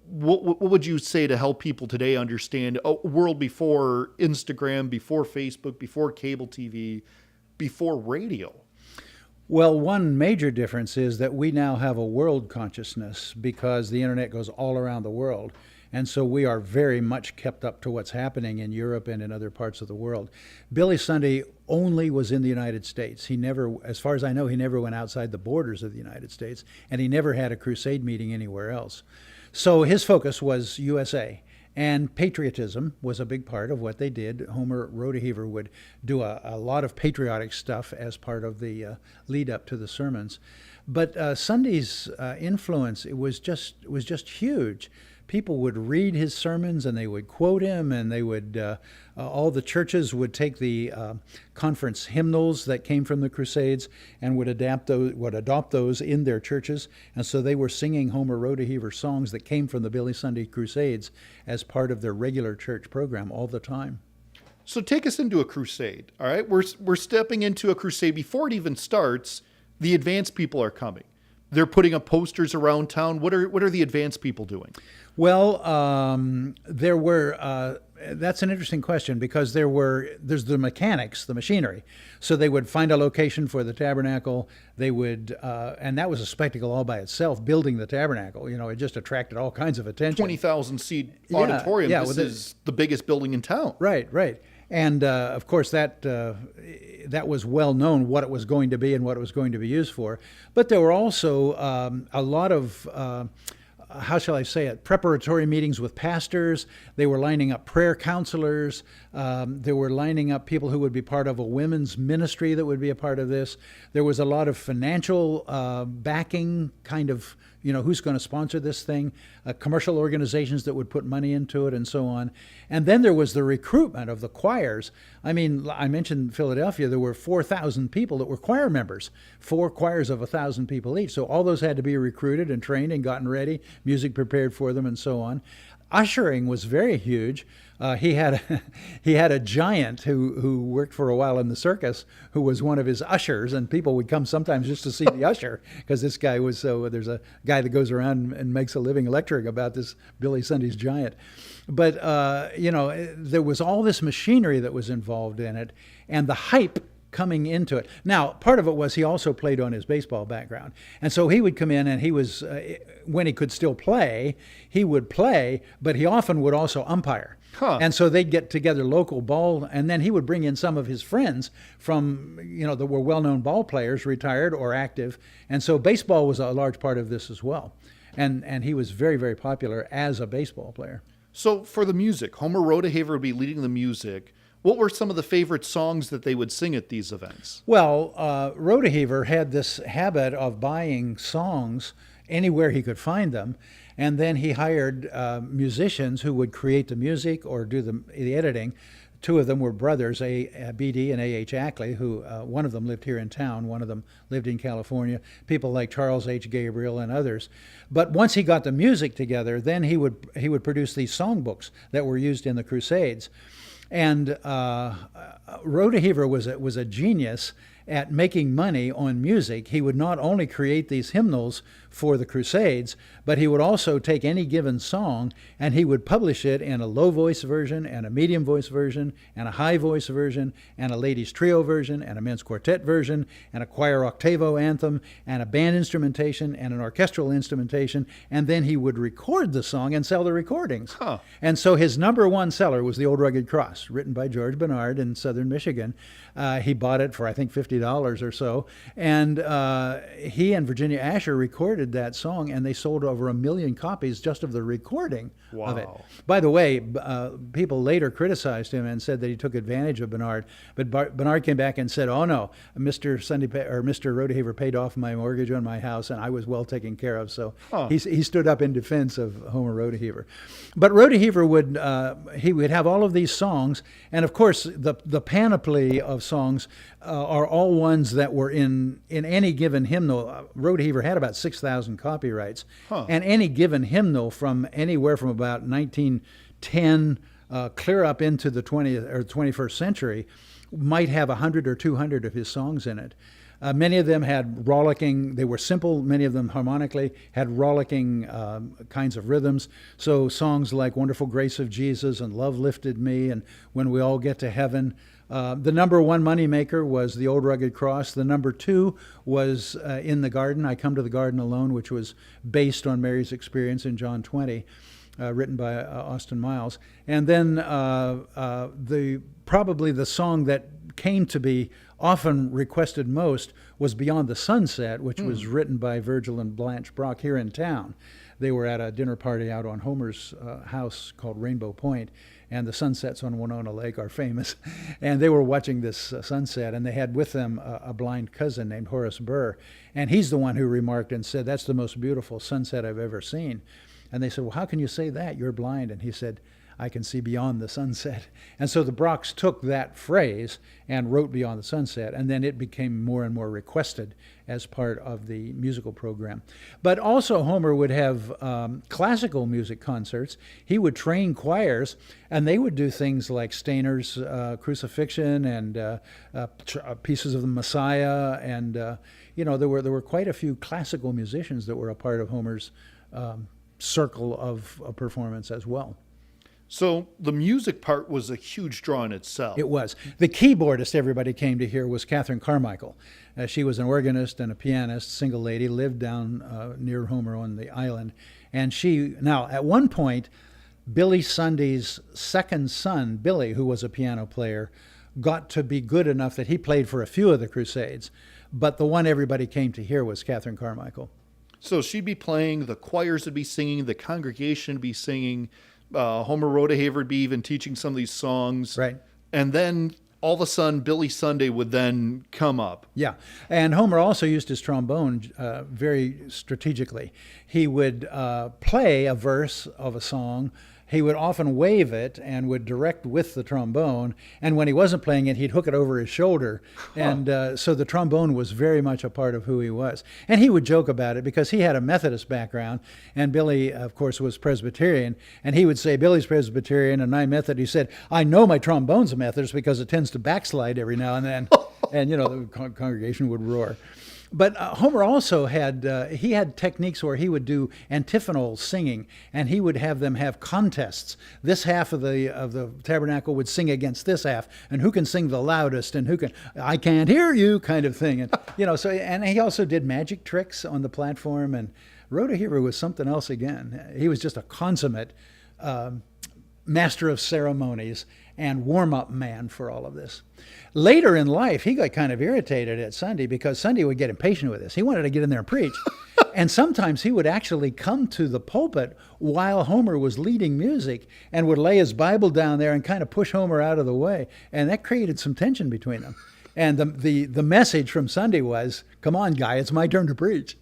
What would you say to help people today understand a world before Instagram, before Facebook, before cable TV, before radio? Well, one major difference is that we now have a world consciousness because the internet goes all around the world. And so we are very much kept up to what's happening in Europe and in other parts of the world. Billy Sunday only was in the United States. He never, as far as I know, he never went outside the borders of the United States, and he never had a crusade meeting anywhere else. So his focus was USA. And patriotism was a big part of what they did. Homer Rodeheaver would do a lot of patriotic stuff as part of the lead up to the sermons. But Sunday's influence was just huge. People would read his sermons and they would quote him, and they would all the churches would take the conference hymnals that came from the Crusades and would adopt those in their churches. And so they were singing Homer Rodeheaver songs that came from the Billy Sunday Crusades as part of their regular church program all the time. So take us into a crusade. All right, we're stepping into a crusade. Before it even starts, the advanced people are coming. They're putting up posters around town. What are the advanced people doing? Well, there were. That's an interesting question, because there's the mechanics, the machinery. So they would find a location for the tabernacle. They would, and that was a spectacle all by itself. Building the tabernacle, it just attracted all kinds of attention. 20,000 seat auditorium. Yeah, this is the biggest building in town. Right. And of course, that was well known what it was going to be and what it was going to be used for. But there were also a lot of how shall I say it, preparatory meetings with pastors. They were lining up prayer counselors. They were lining up people who would be part of a women's ministry that would be a part of this. There was a lot of financial backing, kind of, who's going to sponsor this thing, commercial organizations that would put money into it, and so on. And then there was the recruitment of the choirs. I mean, I mentioned Philadelphia. There were 4,000 people that were choir members, 4 choirs of 1,000 people each. So all those had to be recruited and trained and gotten ready, music prepared for them, and so on. Ushering was very huge. He had a giant who worked for a while in the circus, who was one of his ushers, and people would come sometimes just to see the usher, because this guy was so. There's a guy that goes around and makes a living lecturing about this Billy Sunday's giant. But there was all this machinery that was involved in it, and the hype coming into it. Now, part of it was he also played on his baseball background. And so he would come in, and he was, when he could still play, he would play, but he often would also umpire. Huh. And so they'd get together local ball, and then he would bring in some of his friends from, that were well-known ball players, retired or active. And so baseball was a large part of this as well. And he was very, very popular as a baseball player. So for the music, Homer Rodeheaver would be leading the music. What were some of the favorite songs that they would sing at these events? Well, Rodeheaver had this habit of buying songs anywhere he could find them, and then he hired musicians who would create the music or do the editing. 2 of them were brothers, B.D. and A.H. Ackley, who one of them lived here in town, one of them lived in California, people like Charles H. Gabriel and others. But once he got the music together, then he would produce these songbooks that were used in the Crusades. And Rodeheaver was a genius at making money on music. He would not only create these hymnals for the Crusades, but he would also take any given song and he would publish it in a low voice version and a medium voice version and a high voice version and a ladies trio version and a men's quartet version and a choir octavo anthem and a band instrumentation and an orchestral instrumentation, and then he would record the song and sell the recordings. Huh. And so his number one seller was The Old Rugged Cross, written by George Bernard in southern Michigan. He bought it for, I think, $50 or so, and he and Virginia Asher recorded that song, and they sold over 1 million copies just of the recording of it. By the way, people later criticized him and said that he took advantage of Bernard, but Bernard came back and said, "Oh no, Mr. Rodeheaver paid off my mortgage on my house, and I was well taken care of." So he stood up in defense of Homer Rodeheaver. But Rodeheaver would have all of these songs, and of course the panoply of songs are all ones that were in any given hymnal. Rodeheaver had about 6,000 copyrights, and any given hymnal from anywhere from about 1910 clear up into the 20th or 21st century might have 100 or 200 of his songs in it. Many of them had rollicking, they were simple, many of them harmonically, had rollicking kinds of rhythms. So songs like Wonderful Grace of Jesus and Love Lifted Me and When We All Get to Heaven. The number one moneymaker was The Old Rugged Cross. The number 2 was In the Garden, I Come to the Garden Alone, which was based on Mary's experience in John 20. written by Austin Miles. And then probably the song that came to be often requested most was Beyond the Sunset, which was written by Virgil and Blanche Brock here in town. They were at a dinner party out on Homer's house called Rainbow Point, and the sunsets on Winona Lake are famous. And they were watching this sunset, and they had with them a blind cousin named Horace Burr. And he's the one who remarked and said, "That's the most beautiful sunset I've ever seen." And they said, "Well, how can you say that? You're blind." And he said, "I can see beyond the sunset." And so the Brocks took that phrase and wrote Beyond the Sunset, and then it became more and more requested as part of the musical program. But also Homer would have classical music concerts. He would train choirs, and they would do things like Stainer's Crucifixion and pieces of the Messiah, and there were quite a few classical musicians that were a part of Homer's circle of performance as well. So the music part was a huge draw in itself. It was. The keyboardist everybody came to hear was Catherine Carmichael. She was an organist and a pianist, single lady, lived down near Homer on the island. And now at one point, Billy Sunday's second son, Billy, who was a piano player, got to be good enough that he played for a few of the Crusades. But the one everybody came to hear was Catherine Carmichael. So she'd be playing, the choirs would be singing, the congregation would be singing. Homer Rodehaver would be even teaching some of these songs. Right. And then all of a sudden, Billy Sunday would then come up. Yeah. And Homer also used his trombone very strategically. He would play a verse of a song. He would often wave it and would direct with the trombone. And when he wasn't playing it, he'd hook it over his shoulder. And so the trombone was very much a part of who he was. And he would joke about it because he had a Methodist background. And Billy, of course, was Presbyterian. And he would say, "Billy's Presbyterian and I'm Methodist." He said, "I know my trombone's a Methodist because it tends to backslide every now and then." And, the congregation would roar. But Homer also had techniques where he would do antiphonal singing, and he would have them have contests. This half of the tabernacle would sing against this half, and who can sing the loudest, and who can "I can't hear you" kind of thing. And and he also did magic tricks on the platform. And Rodehaver was something else again. He was just a consummate master of ceremonies and warm-up man for all of this. Later in life, he got kind of irritated at Sunday because Sunday would get impatient with this. He wanted to get in there and preach. And sometimes he would actually come to the pulpit while Homer was leading music and would lay his Bible down there and kind of push Homer out of the way. And that created some tension between them. And the message from Sunday was, "Come on, guy, it's my turn to preach."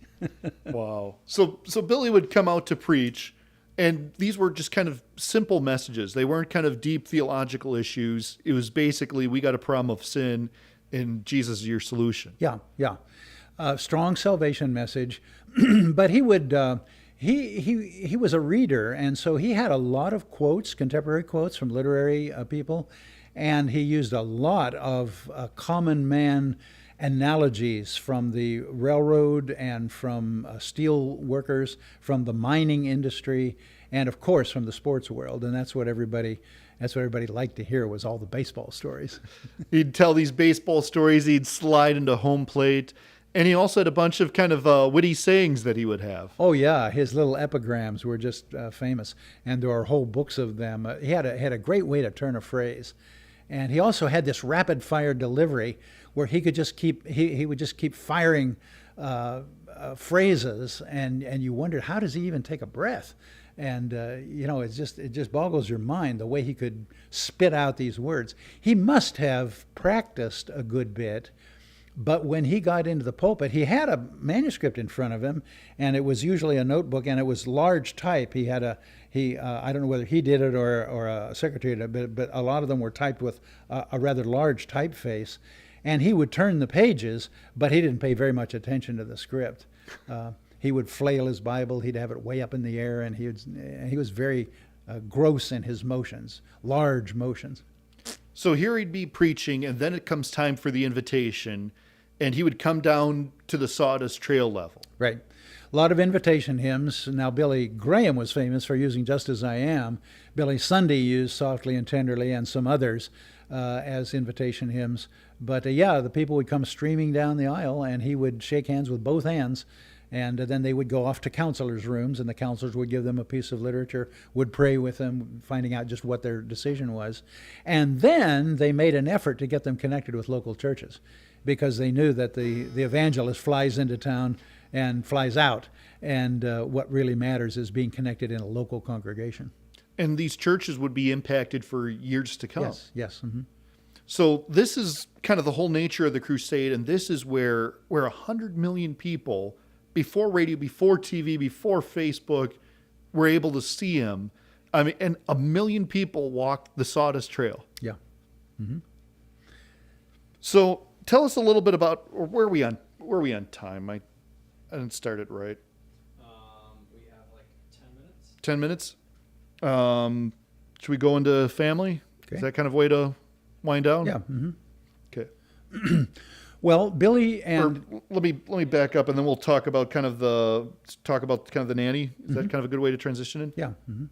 Wow. So Billy would come out to preach, and these were just kind of simple messages. They weren't kind of deep theological issues. It was basically, we got a problem of sin, and Jesus is your solution. Yeah. Strong salvation message. But he would he was a reader, and so he had a lot of quotes, contemporary quotes from literary people, and he used a lot of common man analogies from the railroad and from steel workers, from the mining industry, and of course from the sports world. And that's what everybody liked to hear, was all the baseball stories. He'd tell these baseball stories. He'd slide into home plate. And he also had a bunch of kind of witty sayings that he would have. Oh yeah, his little epigrams were just famous, and there are whole books of them. He had a great way to turn a phrase, and he also had this rapid fire delivery where he could just keep he would just keep firing phrases, and you wondered, how does he even take a breath? And it just boggles your mind the way he could spit out these words. He must have practiced a good bit. But when he got into the pulpit, he had a manuscript in front of him, and it was usually a notebook, and it was large type. He had I don't know whether he did it or a secretary did it, but a lot of them were typed with a rather large typeface. And he would turn the pages, but he didn't pay very much attention to the script. He would flail his Bible. He'd have it way up in the air, and he was very gross in his motions, large motions. So here he'd be preaching, and then it comes time for the invitation, and he would come down to the Sawdust Trail level. Right. A lot of invitation hymns. Now, Billy Graham was famous for using Just As I Am. Billy Sunday used Softly and Tenderly, and some others as invitation hymns. But the people would come streaming down the aisle, and he would shake hands with both hands And then they would go off to counselors' rooms, and the counselors would give them a piece of literature, would pray with them, finding out just what their decision was. And then they made an effort to get them connected with local churches, because they knew that the evangelist flies into town and flies out. And what really matters is being connected in a local congregation. And these churches would be impacted for years to come. Yes. Mm-hmm. So this is kind of the whole nature of the crusade, and this is where 100 million people, before radio, before TV, before Facebook, were able to see him. I mean, and 1 million people walked the Sawdust Trail. Yeah. Mm-hmm. So tell us a little bit about, or where are we on time? I didn't start it right. We have like 10 minutes. 10 minutes? Should we go into family? Okay. Is that kind of way to wind down? Yeah. Mm-hmm. Okay. Well, Billy and Or let me back up, and then we'll talk about kind of the nanny. Is that kind of a good way to transition in? yeah. Mm-hmm.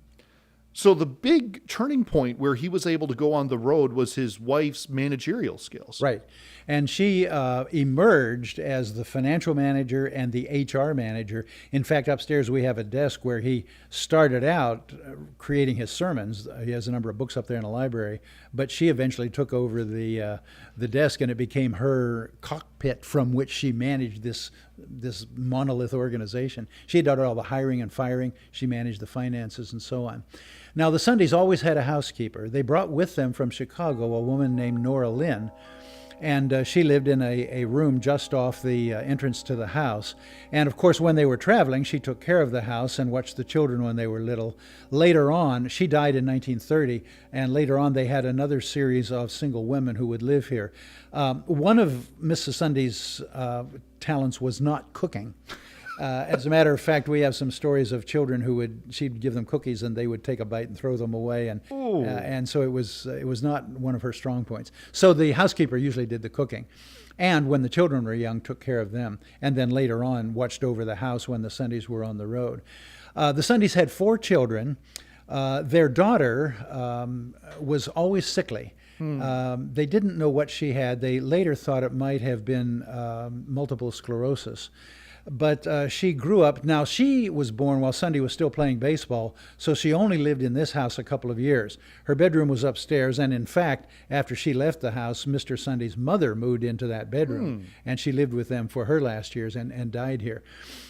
So the big turning point where he was able to go on the road was his wife's managerial skills. Right. And she emerged as the financial manager and the HR manager. In fact, upstairs we have a desk where he started out creating his sermons. He has a number of books up there in the library, but she eventually took over the desk, and it became her cockpit from which she managed this monolith organization. She had done all the hiring and firing. She managed the finances and so on. Now, the Sundays always had a housekeeper. They brought with them from Chicago a woman named Nora Lynn, and she lived in a room just off the entrance to the house. And of course, when they were traveling, she took care of the house and watched the children when they were little. Later on, she died in 1930, and later on they had another series of single women who would live here. One of Mrs. Sunday's talents was not cooking. As a matter of fact, we have some stories of children she'd give them cookies and they would take a bite and throw them away, and so it was not one of her strong points. So the housekeeper usually did the cooking, and when the children were young, took care of them, and then later on watched over the house when the Sundays were on the road. The Sundays had 4 children. Their daughter was always sickly. They didn't know what she had. They later thought it might have been multiple sclerosis. But she grew up. Now, she was born while Sunday was still playing baseball, so she only lived in this house a couple of years. Her bedroom was upstairs, and in fact, after she left the house, Mr. Sunday's mother moved into that bedroom, and she lived with them for her last years and died here.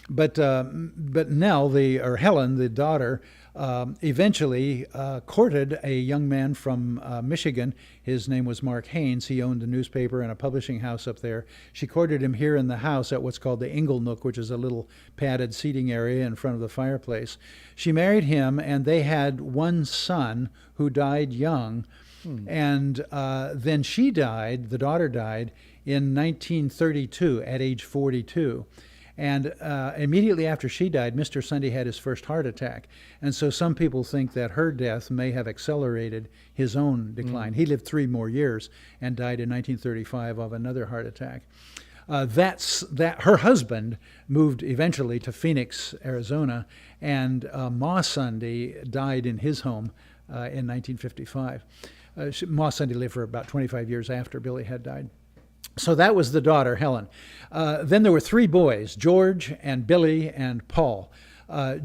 But Nell, Helen, the daughter, eventually courted a young man from Michigan. His name was Mark Haynes. He owned a newspaper and a publishing house up there. She courted him here in the house at what's called the Ingle Nook, which is a little padded seating area in front of the fireplace. She married him, and they had one son who died young. And then she died, the daughter died, in 1932 at age 42. And immediately after she died, Mr. Sunday had his first heart attack. And so some people think that her death may have accelerated his own decline. He lived 3 more years and died in 1935 of another heart attack. Her husband moved eventually to Phoenix, Arizona, and Ma Sunday died in his home in 1955. Ma Sunday lived for about 25 years after Billy had died. So that was the daughter, Helen. Then there were 3 boys, George and Billy and Paul.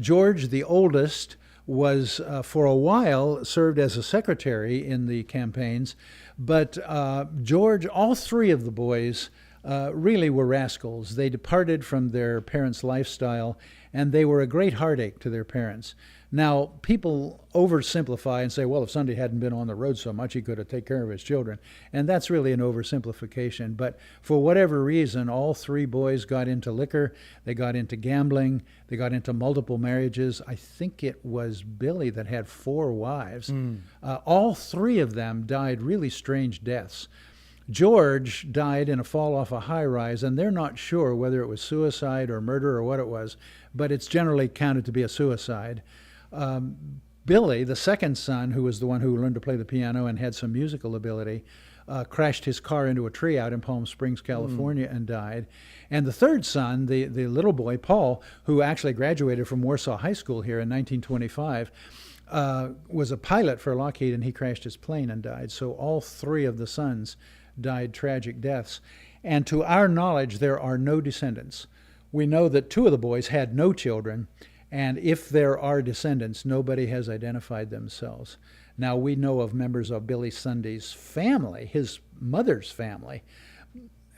George, the oldest, was for a while served as a secretary in the campaigns, but George, all 3 of the boys really were rascals. They departed from their parents' lifestyle, and they were a great heartache to their parents. Now, people oversimplify and say, well, if Sunday hadn't been on the road so much, he could have taken care of his children. And that's really an oversimplification. But for whatever reason, all 3 boys got into liquor. They got into gambling. They got into multiple marriages. I think it was Billy that had 4 wives. All 3 of them died really strange deaths. George died in a fall off a high-rise, and they're not sure whether it was suicide or murder or what it was, but it's generally counted to be a suicide. Billy, the second son, who was the one who learned to play the piano and had some musical ability, crashed his car into a tree out in Palm Springs, California, and died. And the third son, the little boy, Paul, who actually graduated from Warsaw High School here in 1925, was a pilot for Lockheed, and he crashed his plane and died. So all 3 of the sons died tragic deaths. And to our knowledge, there are no descendants. We know that two of the boys had no children, and if there are descendants, nobody has identified themselves. Now, we know of members of Billy Sunday's family, his mother's family,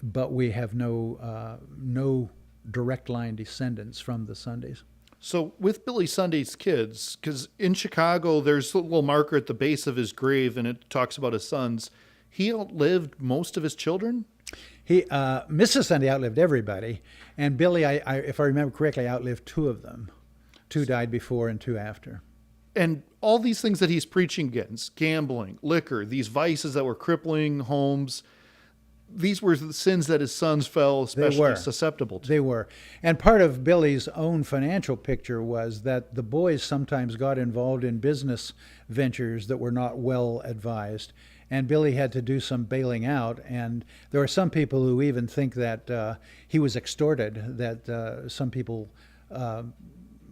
but we have no direct line descendants from the Sundays. So with Billy Sunday's kids, because in Chicago, there's a little marker at the base of his grave, and it talks about his sons. He outlived most of his children? Mrs. Sunday outlived everybody, and Billy, if I remember correctly, outlived two of them. Two died before and two after. And all these things that he's preaching against, gambling, liquor, these vices that were crippling homes, these were the sins that his sons fell especially susceptible to. They were. And part of Billy's own financial picture was that the boys sometimes got involved in business ventures that were not well advised. And Billy had to do some bailing out. And there are some people who even think that he was extorted, that some people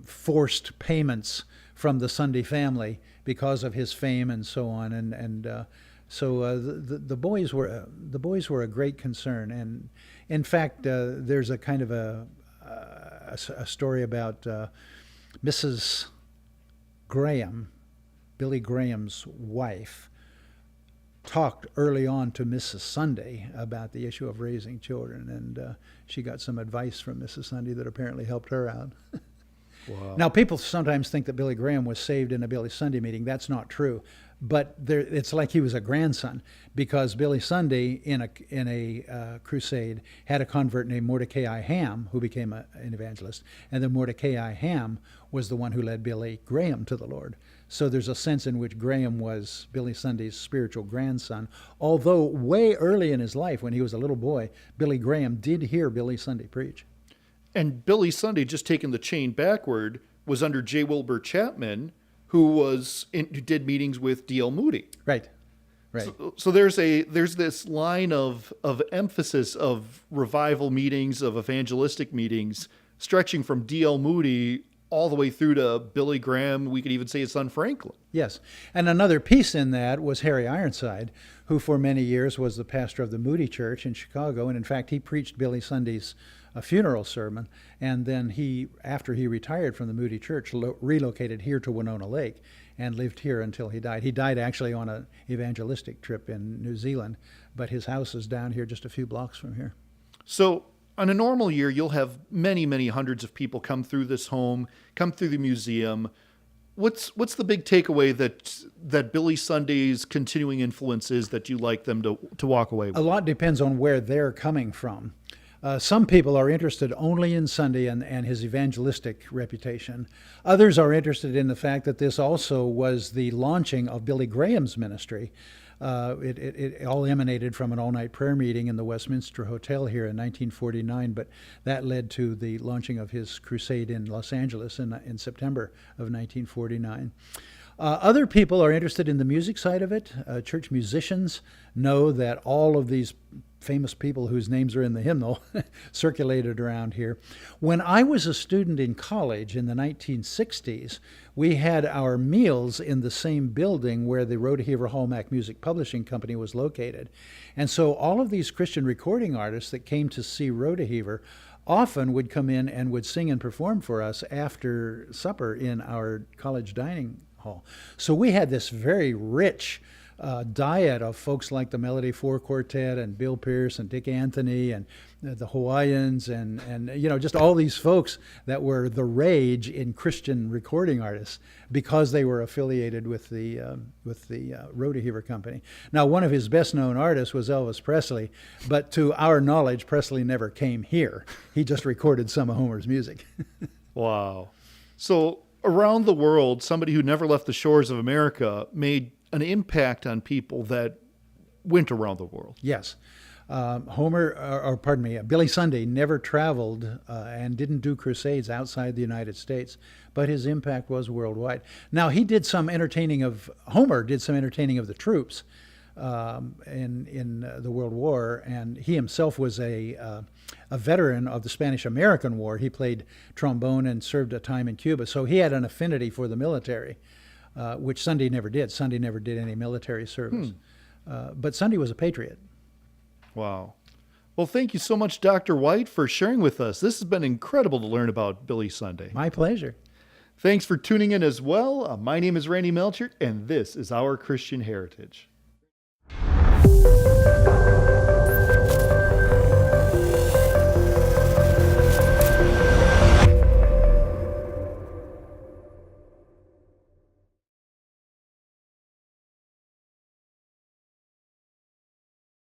forced payments from the Sunday family because of his fame and so on. So the boys were a great concern. And in fact, there's a kind of a story about Mrs. Graham, Billy Graham's wife, talked early on to Mrs. Sunday about the issue of raising children, and she got some advice from Mrs. Sunday that apparently helped her out. Wow. Now, people sometimes think that Billy Graham was saved in a Billy Sunday meeting. That's not true. But it's like he was a grandson, because Billy Sunday, in a crusade, had a convert named Mordecai Ham, who became an evangelist. And then Mordecai Ham was the one who led Billy Graham to the Lord. So there's a sense in which Graham was Billy Sunday's spiritual grandson. Although way early in his life, when he was a little boy, Billy Graham did hear Billy Sunday preach. And Billy Sunday, just taking the chain backward, was under J. Wilbur Chapman, who did meetings with D.L. Moody. Right. So there's this line of emphasis of revival meetings, of evangelistic meetings, stretching from D.L. Moody all the way through to Billy Graham. We could even say his son Franklin. Yes. And another piece in that was Harry Ironside, who for many years was the pastor of the Moody Church in Chicago. And in fact, he preached Billy Sunday's funeral sermon. And then after he retired from the Moody Church, relocated here to Winona Lake and lived here until he died. He died actually on an evangelistic trip in New Zealand, but his house is down here just a few blocks from here. So on a normal year, you'll have many, many hundreds of people come through this home, come through the museum. What's the big takeaway that Billy Sunday's continuing influence is that you like them to walk away with? A lot depends on where they're coming from. Some people are interested only in Sunday and his evangelistic reputation. Others are interested in the fact that this also was the launching of Billy Graham's ministry. It all emanated from an all-night prayer meeting in the Westminster Hotel here in 1949, but that led to the launching of his crusade in Los Angeles in September of 1949. Other people are interested in the music side of it. Church musicians know that all of these famous people whose names are in the hymnal circulated around here. When I was a student in college in the 1960s, we had our meals in the same building where the Rodeheaver Hallmark Music Publishing Company was located. And so all of these Christian recording artists that came to see Rodeheaver often would come in and would sing and perform for us after supper in our college dining hall. So we had this very rich diet of folks like the Melody Four Quartet and Bill Pierce and Dick Anthony and the Hawaiians and just all these folks that were the rage in Christian recording artists because they were affiliated with the Rodeheaver Company. Now, one of his best known artists was Elvis Presley, but to our knowledge, Presley never came here. He just recorded some of Homer's music. Wow. So around the world, somebody who never left the shores of America made an impact on people that went around the world. Yes. Billy Sunday never traveled and didn't do crusades outside the United States, but his impact was worldwide. Now, Homer did some entertaining of the troops in the World War, and he himself was a veteran of the Spanish-American War. He played trombone and served a time in Cuba, so he had an affinity for the military. Which Sunday never did. Sunday never did any military service. But Sunday was a patriot. Wow. Well, thank you so much, Dr. White, for sharing with us. This has been incredible to learn about Billy Sunday. My pleasure. Thanks for tuning in as well. My name is Randy Melchert, and this is Our Christian Heritage.